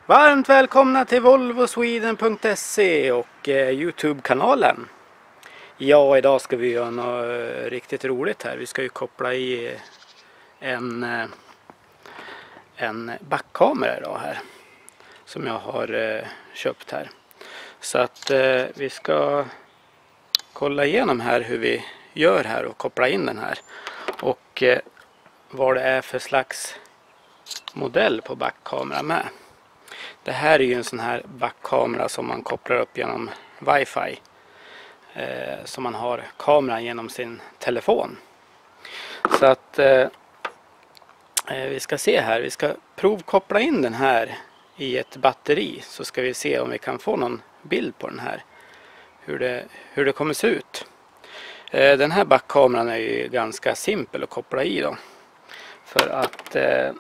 Varmt välkomna till volvosweden.se och Youtube-kanalen. Ja, idag ska vi göra något riktigt roligt här. Vi ska ju koppla i en backkamera idag här. Som jag har köpt här. Så att vi ska kolla igenom här hur vi gör här och koppla in den här. Och vad det är för slags modell på backkameran med. Det här är ju en sån här backkamera som man kopplar upp genom wifi. Så man har kameran genom sin telefon. Så att vi ska se här. Vi ska provkoppla in den här i ett batteri. Så ska vi se om vi kan få någon bild på den här. Hur det kommer se ut. Den här backkameran är ju ganska simpel att koppla i då. För att det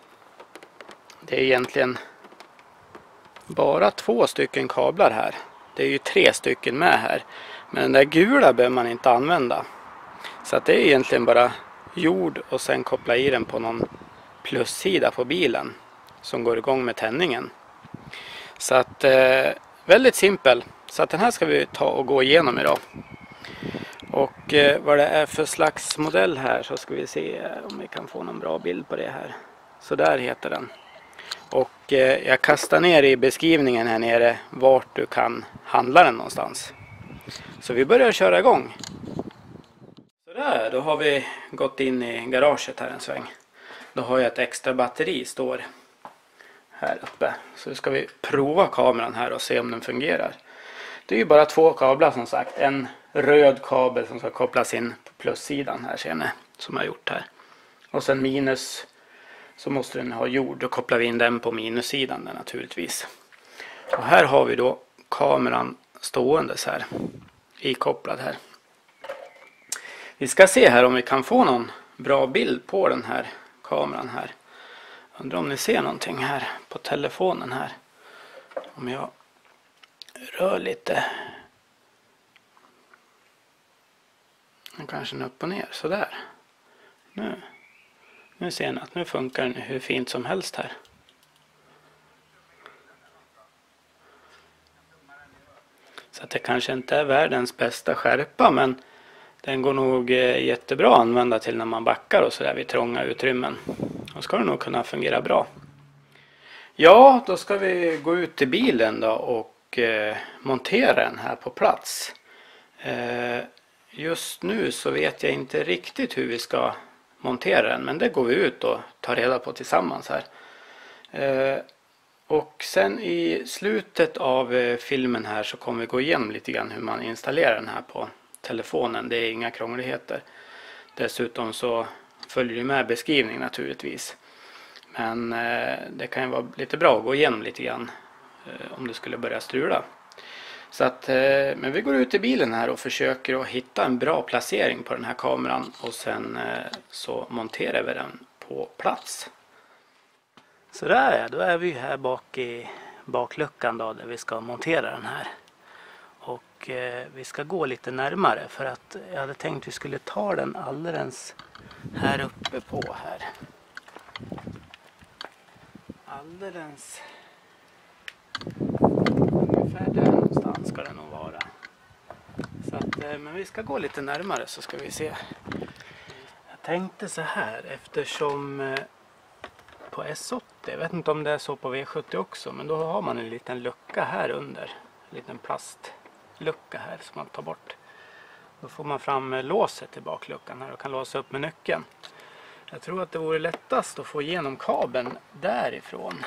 är egentligen bara 2 stycken kablar här. Det är ju 3 stycken med här. Men den där gula behöver man inte använda. Så att det är egentligen bara jord och sen koppla i den på någon plussida på bilen. Som går igång med tändningen. Så att väldigt simpel. Så att den här ska vi ta och gå igenom idag. Och vad det är för slags modell här så ska vi se om vi kan få någon bra bild på det här. Så där heter den. Och jag kastar ner i beskrivningen här nere vart du kan handla den någonstans. Så vi börjar köra igång. Så där, då har vi gått in i garaget här en sväng. Då har jag ett extra batteri står här uppe. Så ska vi prova kameran här och se om den fungerar. Det är ju bara 2 kablar som sagt. En röd kabel som ska kopplas in på plussidan här ser ni. Som jag har gjort här. Och sen minus. Så måste den ha jord. Då kopplar vi in den på minussidan där naturligtvis. Och här har vi då kameran stående så här. Ikopplad här. Vi ska se här om vi kan få någon bra bild på den här kameran här. Undrar om ni ser någonting här på telefonen här. Om jag rör lite. Kanske upp och ner sådär. Nu ser ni att nu funkar den hur fint som helst här. Så att det kanske inte är världens bästa skärpa, men den går nog jättebra att använda till när man backar och sådär vid trånga utrymmen. Då ska det nog kunna fungera bra. Ja, då ska vi gå ut till bilen då och montera den här på plats. Just nu så vet jag inte riktigt hur vi ska montera den, men det går vi ut och tar reda på tillsammans här. Och sen i slutet av filmen här så kommer vi gå igenom lite grann hur man installerar den här på telefonen. Det är inga krångligheter. Dessutom så följer det med beskrivning naturligtvis. Men det kan ju vara lite bra att gå igenom lite grann om det skulle börja strula. Så att, men vi går ut i bilen här och försöker att hitta en bra placering på den här kameran. Och sen så monterar vi den på plats. Så där, då är vi här bak i bakluckan då, där vi ska montera den här. Och vi ska gå lite närmare för att jag hade tänkt att vi skulle ta den alldeles här uppe på här. Alldeles ungefär där någonstans ska det nog vara. Så att, men vi ska gå lite närmare så ska vi se. Jag tänkte så här eftersom på S80, jag vet inte om det är så på V70 också, men då har man en liten lucka här under. En liten plastlucka här som man tar bort. Då får man fram låset till bakluckan här och kan låsa upp med nyckeln. Jag tror att det vore lättast att få igenom kabeln därifrån.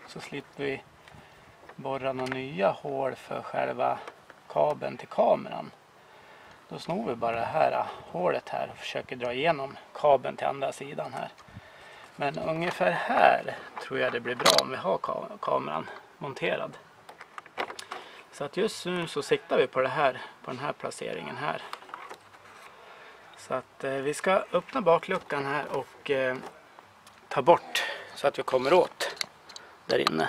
Så slipper vi borra några nya hål för själva kabeln till kameran. Då snor vi bara det här hålet här och försöker dra igenom kabeln till andra sidan här. Men ungefär här tror jag det blir bra om vi har kameran monterad. Så att just nu så siktar vi på det här, på den här placeringen här. Så att vi ska öppna bakluckan här och ta bort så att vi kommer åt där inne.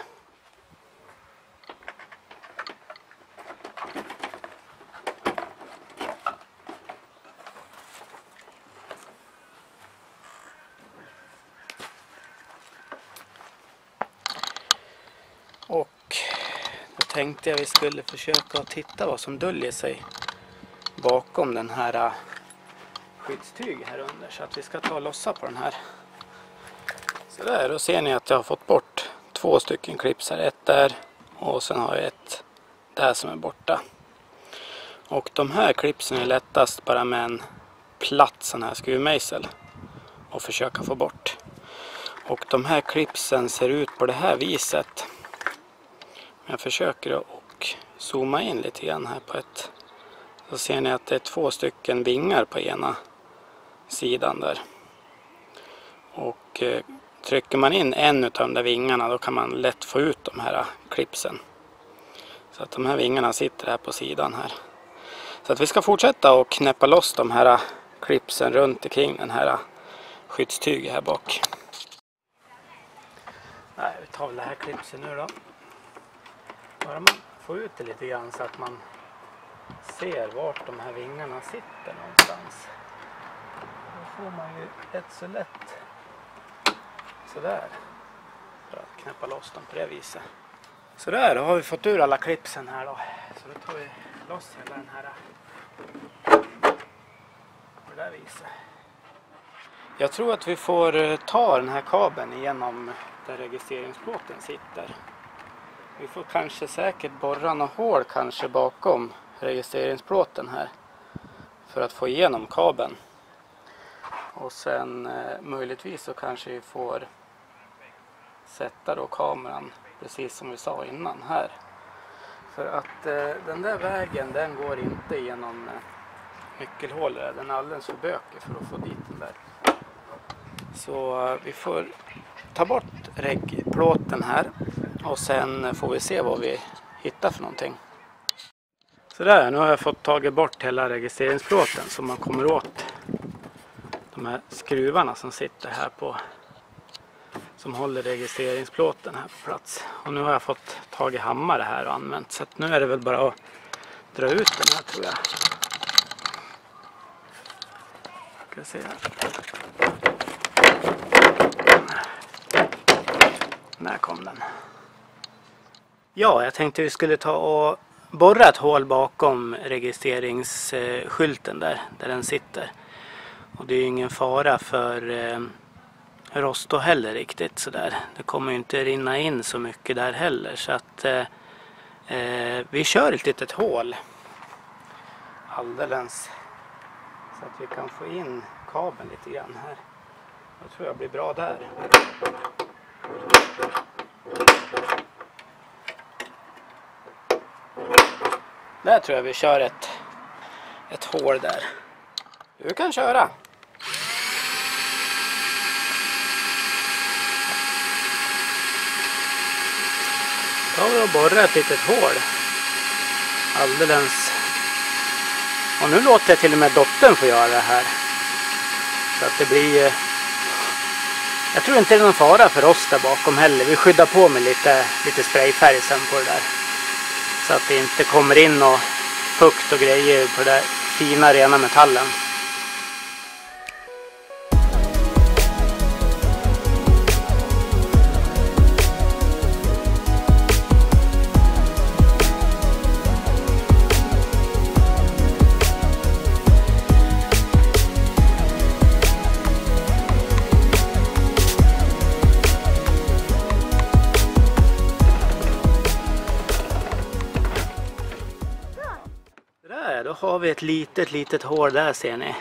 tänkte jag vi skulle försöka att titta vad som döljer sig bakom den här skyddstyg här under. Så att vi ska ta och lossa på den här. Så där, då ser ni att jag har fått bort 2 stycken clips här. Ett där och sen har jag ett där som är borta. Och de här clipsen är lättast bara med en platt sån här skruvmejsel och försöka få bort. Och de här clipsen ser ut på det här viset. Jag försöker att zooma in lite grann här på ett. Så ser ni att det är 2 stycken vingar på ena sidan där. Och trycker man in en av de där vingarna, då kan man lätt få ut de här clipsen. Så att de här vingarna sitter här på sidan här. Så att vi ska fortsätta och knäppa loss de här clipsen runt omkring den här skyddstyget här bak. Nej, vi tar väl det här clipsen nu då. Bara man får ut det lite grann så att man ser vart de här vingarna sitter någonstans. Då får man ju rätt så lätt sådär för att knäppa loss dem på det viset. Sådär, då har vi fått ur alla clipsen här då. Så då tar vi loss hela den här på det där viset. Jag tror att vi får ta den här kabeln igenom där registreringsplåten sitter. Vi får kanske säkert borra något hål kanske bakom registreringsplåten här för att få igenom kabeln. Och sen möjligtvis så kanske vi får sätta då kameran precis som vi sa innan här. För att den där vägen, den går inte genom nyckelhålet. Den är alldeles för bökig för att få dit den där. Så vi får ta bort reggplåten här och sen får vi se vad vi hittar för någonting. Så där, nu har jag fått tagit bort hela registreringsplåten så man kommer åt de här skruvarna som sitter här på, som håller registreringsplåten här på plats. Och nu har jag fått tag i hammare här och använt, så att nu är det väl bara att dra ut den här tror jag. Ska se här. Där kom den. Ja, jag tänkte vi skulle ta och borra ett hål bakom registreringsskylten där den sitter. Och det är ju ingen fara för rost då heller riktigt sådär. Det kommer ju inte rinna in så mycket där heller, så att vi kör ett litet hål alldeles så att vi kan få in kabeln lite grann här. Jag tror jag blir bra där. Där tror jag vi kör ett hål där. Du kan köra. Tar vi och borrar ett litet hål. Alldeles. Och nu låter jag till och med dottern få göra det här. Så att det blir. Jag tror inte det är någon fara för oss där bakom heller. Vi skyddar på med lite sprayfärg sen på det där. Så att det inte kommer in något fukt och grejer på den där fina rena metallen. Då har vi ett litet hål där, ser ni.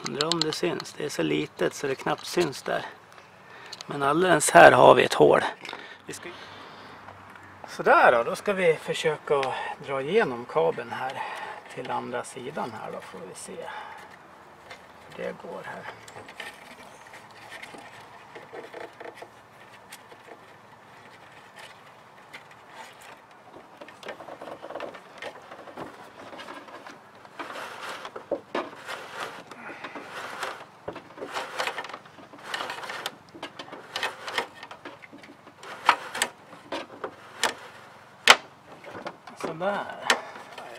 Undrar om det syns. Det är så litet så det knappt syns där. Men alldeles här har vi ett hål. Så där då ska vi försöka dra igenom kabeln här till andra sidan här då, får vi se hur det går här. Där.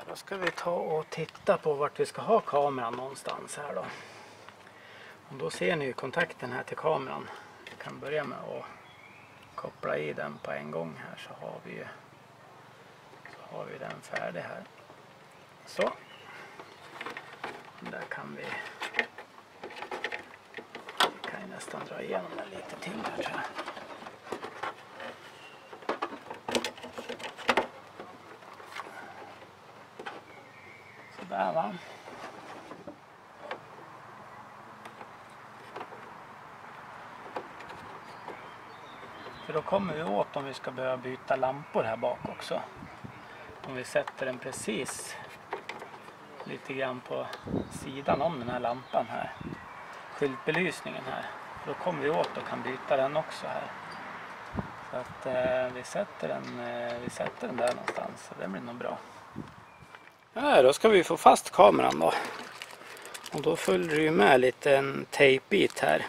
Då ska vi ta och titta på vart vi ska ha kameran någonstans här då. Och då ser ni ju kontakten här till kameran. Vi kan börja med att koppla i den på en gång här, så har vi ju har vi den färdig här. Så. Där kan vi kan ju nästan dra igenom den lite till här, tror jag. Så där, va. För då kommer vi åt om vi ska börja byta lampor här bak också. Om vi sätter den precis lite grann på sidan om den här lampan här. Skyltbelysningen här. Då kommer vi åt och kan byta den också här. Så att vi sätter den där någonstans. Så det blir nog bra. Ja, då ska vi få fast kameran då. Och då följer det ju med lite en tejpbit här.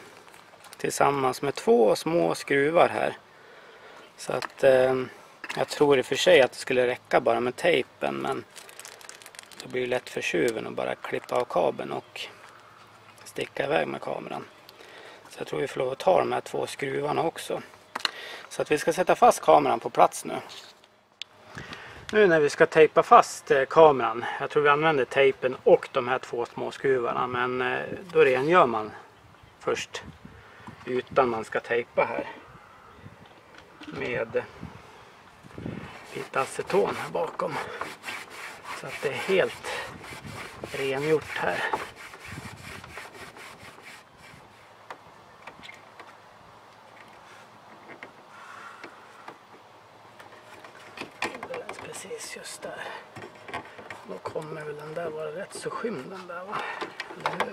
Tillsammans med 2 små skruvar här. Så att jag tror i och för sig att det skulle räcka bara med tejpen. Men det blir lätt för tjuven att bara klippa av kabeln och sticka iväg med kameran. Så jag tror vi får lov att ta de här 2 skruvarna också. Så att vi ska sätta fast kameran på plats nu. Nu när vi ska tejpa fast kameran. Jag tror vi använder tejpen och de här 2 små skruvarna. Men då rengör man först utan man ska tejpa här. Med lite aceton här bakom. Så att det är helt rengjort här. Precis just där. Då kommer väl den där vara rätt så skymd den där, va? Eller hur?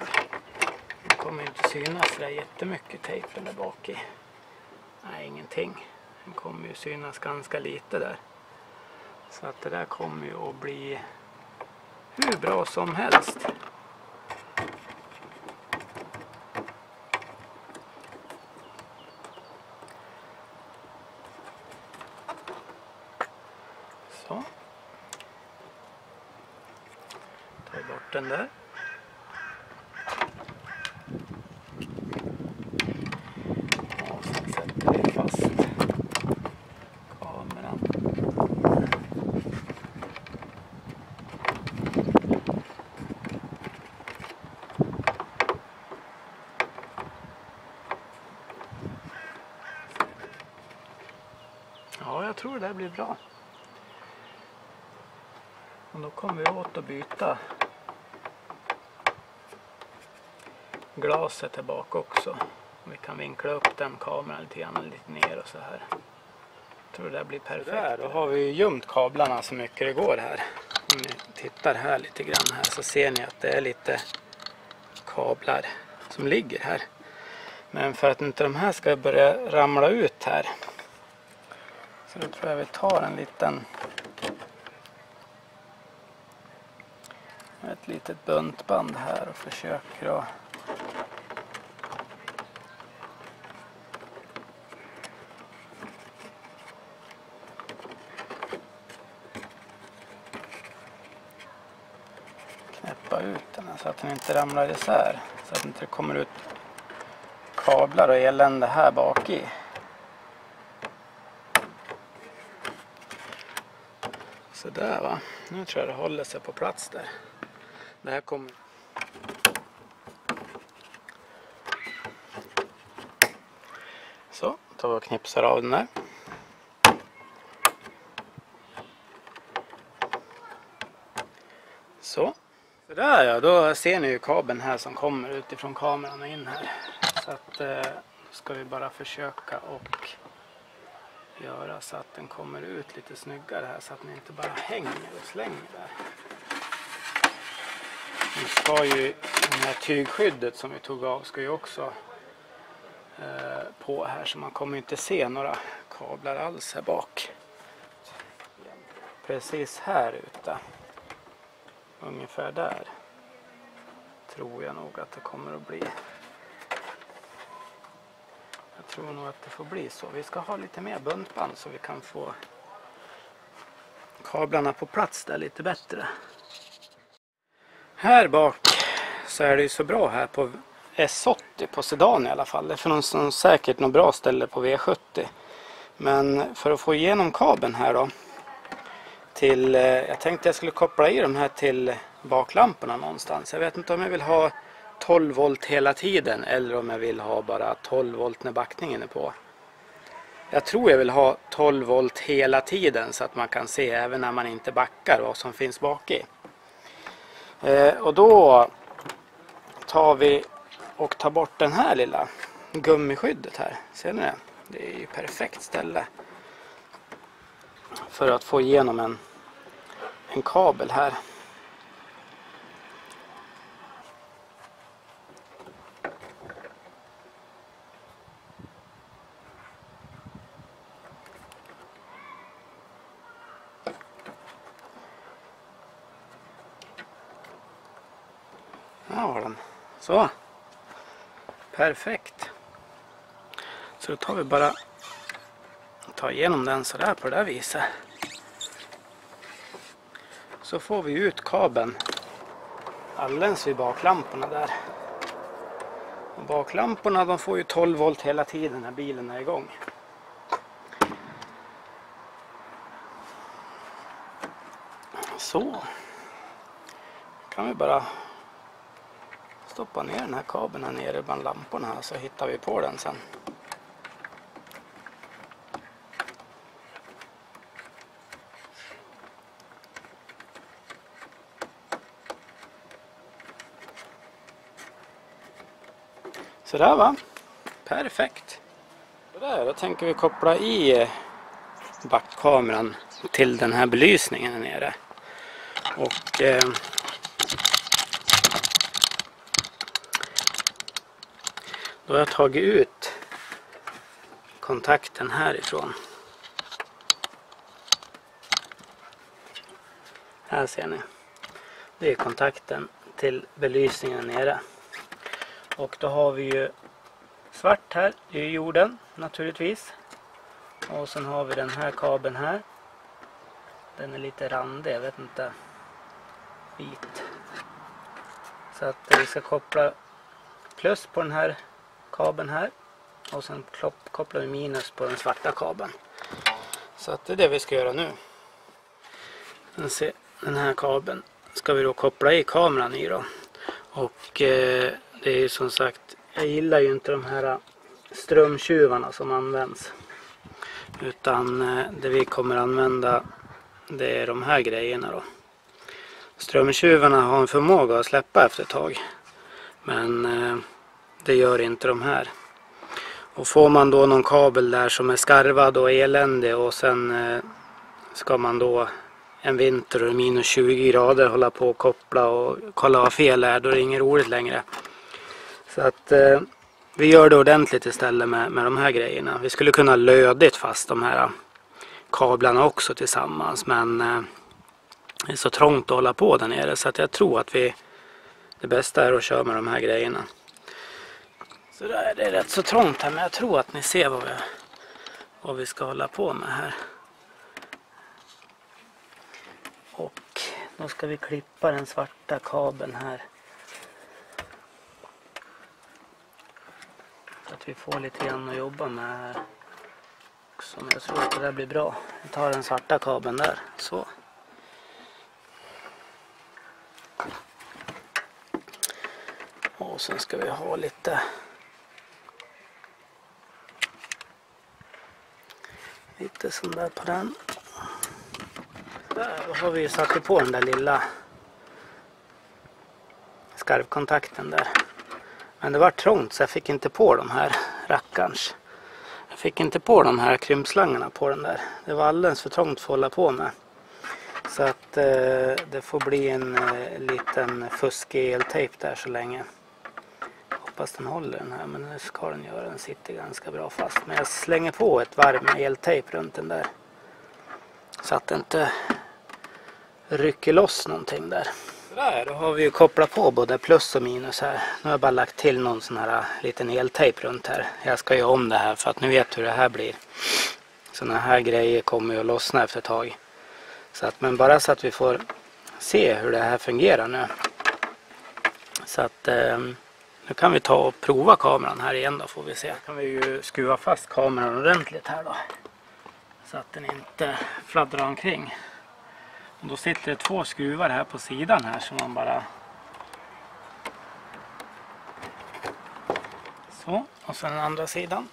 Det kommer inte synas där jättemycket tejpen där bak i. Nej, ingenting. Den kommer ju synas ganska lite där. Så att det där kommer ju att bli hur bra som helst. Så. Ta bort den där. Och sen sätter vi fast kameran. Ja, jag tror det där blir bra. Och då kommer vi åt att byta glaset här bak också. Vi kan vinkla upp den kameran lite grann, lite ner och så här. Jag tror det där blir perfekt. Där, då har vi gömt kablarna så mycket det går här. Om ni tittar här lite grann här så ser ni att det är lite kablar som ligger här. Men för att inte de här ska börja ramla ut här så då tror jag vi tar en liten ett litet buntband här och försöker att knäppa ut den så att den inte ramlar isär, så att det inte kommer ut kablar och elände här bak i. Så där, va. Nu tror jag det håller sig på plats där. Det här kommer. Så, tar vi och knipsar av den där. Så. Så där, ja, då ser ni ju kabeln här som kommer utifrån kameran och in här. Så att då ska vi bara försöka och göra så att den kommer ut lite snyggare här, så att den inte bara hänger och slänger där. Nu ska ju det här tygskyddet som vi tog av ska ju också på här, så man kommer inte se några kablar alls här bak. Precis här ute. Ungefär där. Tror jag nog att det kommer att bli. Jag tror nog att det får bli så. Vi ska ha lite mer buntband så vi kan få kablarna på plats där lite bättre. Här bak så är det ju så bra här på S80 på sedan i alla fall. Det finns säkert något bra ställe på V70. Men för att få igenom kabeln här då till, jag tänkte jag skulle koppla i de här till baklamporna någonstans. Jag vet inte om jag vill ha 12 volt hela tiden eller om jag vill ha bara 12 volt när backningen är på. Jag tror jag vill ha 12 volt hela tiden så att man kan se även när man inte backar vad som finns bak i. Och då tar vi och tar bort den här lilla gummiskyddet här. Ser ni det? Det är ju perfekt ställe för att få igenom en kabel här. Här var den. Så. Perfekt. Så då tar vi bara igenom den så där på det där viset. Så får vi ut kabeln alldeles vid baklamporna där. Och baklamporna de får ju 12 volt hela tiden när bilen är igång. Så. Kan vi bara stoppa ner den här kabeln här nere bland lamporna här så hittar vi på den sen. Så där va? Perfekt. Då tänker vi koppla i backkameran till den här belysningen här nere. Och då har jag tagit ut kontakten härifrån. Här ser ni. Det är kontakten till belysningen nere. Och då har vi ju svart här i jorden naturligtvis. Och sen har vi den här kabeln här. Den är lite randig, jag vet inte. Vit. Så att vi ska koppla plus på den här kabeln här. Och sen kopplar vi minus på den svarta kabeln. Så att det är det vi ska göra nu. Den här kabeln ska vi då koppla i kameran i då. Och det är ju som sagt, jag gillar ju inte de här strömtjuvarna som används. Utan det vi kommer använda, det är de här grejerna då. Strömtjuvarna har en förmåga att släppa efter ett tag. Men det gör inte de här. Och får man då någon kabel där som är skarvad och eländig och sen ska man då en vinter och minus 20 grader hålla på och koppla och kolla vad fel är, då är det inget roligt längre. Så att vi gör det ordentligt istället med de här grejerna. Vi skulle kunna lödigt fast de här kablarna också tillsammans, men det är så trångt att hålla på där nere så att jag tror att det bästa är att köra med de här grejerna. Så där, det är rätt så trångt här, men jag tror att ni ser vad vi ska hålla på med här. Och då ska vi klippa den svarta kabeln här. Så att vi får lite grann att jobba med här. Så jag tror att det där blir bra. Jag tar den svarta kabeln där. Så. Och sen ska vi ha lite sån där på den. Där har vi satt på den där lilla skarvkontakten där. Men det var trångt så jag fick inte på de här rackarns. Jag fick inte på de här krympslangarna på den där. Det var alldeles för trångt för att hålla på med. Så att det får bli en liten fuskig eltejp där så länge. Hoppas den håller den här, men det ska den göra. Den sitter ganska bra fast. Men jag slänger på ett varv med eltejp runt den där. Så att det inte rycker loss någonting där. Där, då har vi ju kopplat på både plus och minus här. Nu har jag bara lagt till någon sån här liten eltejp runt här. Jag ska göra om det här för att ni vet hur det här blir. Såna här grejer kommer ju att lossna efter ett tag. Så att, men bara så att vi får se hur det här fungerar nu. Så att nu kan vi ta och prova kameran här igen då, får vi se. Kan vi ju skruva fast kameran ordentligt här då. Så att den inte fladdrar omkring. Och då sitter det 2 skruvar här på sidan här som man bara... Så, och sen den andra sidan.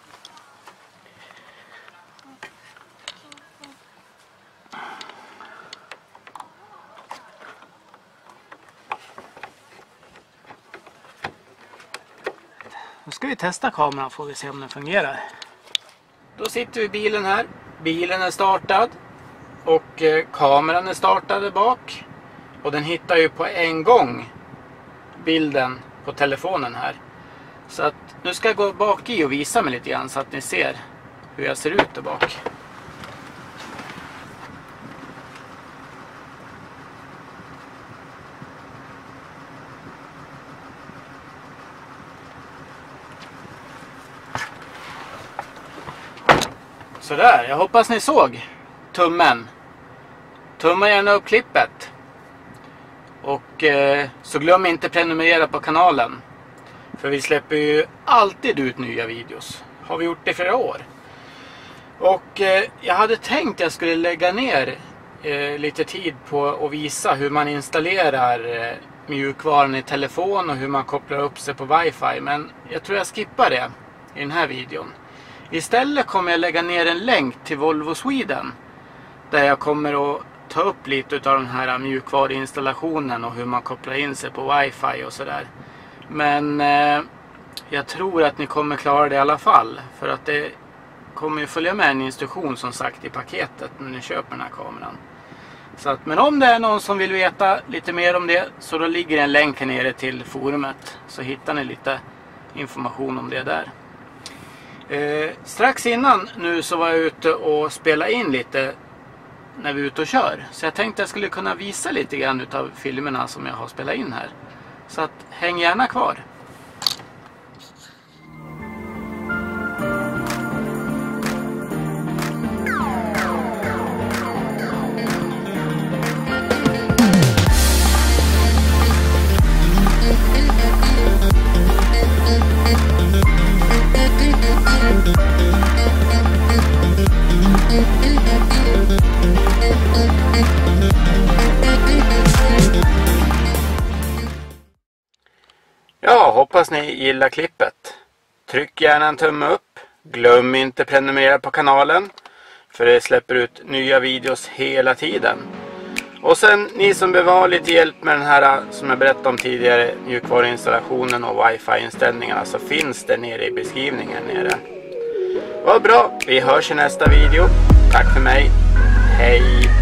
Nu ska vi testa kameran, får vi se om den fungerar. Då sitter vi i bilen här. Bilen är startad. Och kameran är startad bak. Och den hittar ju på en gång bilden på telefonen här. Så att nu ska jag gå bak i och visa mig lite grann så att ni ser hur jag ser ut där bak. Sådär, jag hoppas ni såg tummen. Tumma gärna upp klippet. Och så glöm inte prenumerera på kanalen. För vi släpper ju alltid ut nya videos. Har vi gjort det i flera år. Och jag hade tänkt att jag skulle lägga ner lite tid på att visa hur man installerar mjukvaran i telefon och hur man kopplar upp sig på wifi. Men jag tror jag skippar det i den här videon. Istället kommer jag lägga ner en länk till Volvo Sweden. Där jag kommer att ta upp lite av den här mjukvaruinstallationen och hur man kopplar in sig på wifi och sådär. Men jag tror att ni kommer klara det i alla fall. För att det kommer ju följa med en instruktion som sagt i paketet när ni köper den här kameran. Så att, men om det är någon som vill veta lite mer om det, så då ligger en länk här nere till forumet. Så hittar ni lite information om det där. Strax innan nu så var jag ute och spelade in lite när vi är ute och kör. Så jag tänkte jag skulle kunna visa lite grann utav filmerna som jag har spelat in här. Så att häng gärna kvar. Ja, hoppas ni gillar klippet. Tryck gärna en tumme upp. Glöm inte prenumerera på kanalen. För det släpper ut nya videos hela tiden. Och sen ni som behöver ha lite hjälp med den här som jag berättade om tidigare, mjukvaruinstallationen och wifi-inställningarna, så finns det nere i beskrivningen nere. Vad bra, vi hörs i nästa video. Tack för mig. Hej!